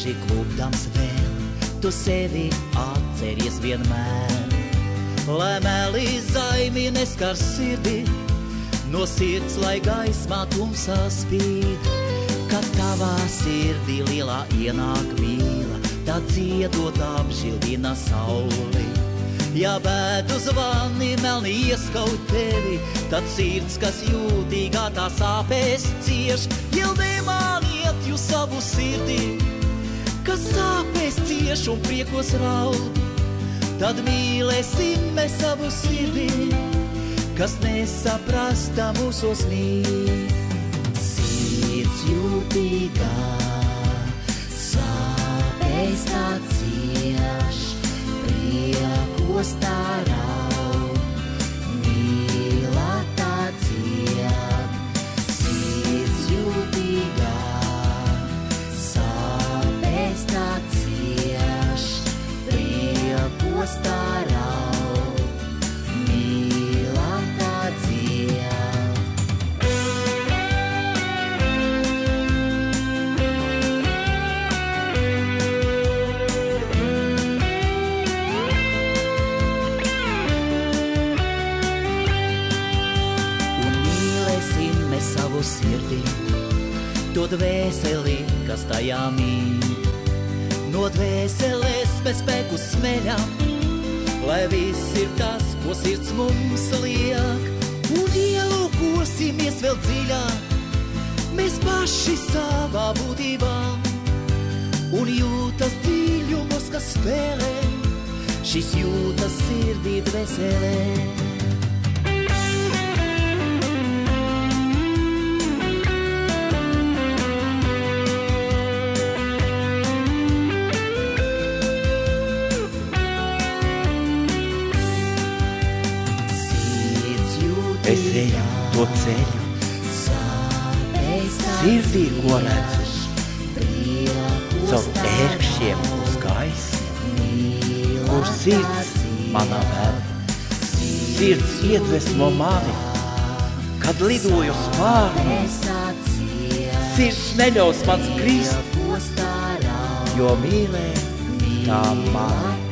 bieži klupdams vēl, tu sevi atceries vienmēr. Lai melī zaimi neskar sirdi, no sirds, lai gaismā tumsā spīd. Kad tavā sirdī lielā ienāk mīla, tad dziedot apžildina sauli. Ja bēdu zvani melni ieskaut tevi, tad sirds, kas jūtīgā tā sāpēs cieš, Jildīmāniet jūs savu sirdī, kas sāpēs cieš un priekos raud. Tad mīlēsim mēs savu sirdī, kas nesaprasta mūsos mīl. Sirds jūtīgā, sāpēs tā cieš, priekos tā raud, mīlā tā dzied. Sirds jūtīgā, sāpēs tā cieš, priekos tā raud, mīlā tā dzied. Savu sirdī, to dvēseli, kas tajā mīt. No dvēseles bez spēku smeļam, lai viss ir tas, ko sirds mums liek. Un ielūkosimies vēl dziļāk, mēs paši savā būtībā. Un jūtas dziļumos, kas spēlē, šis jūtas sirdī dvēselē. Es eju to ceļu, sirdī, ko redzu, caur ērkšķiem uz gaismu, kur sirds manā ved. Sirds iedvesmo mani, kad lidoju spārnos. Sirds neļaus man krist, jo mīlē tā mani.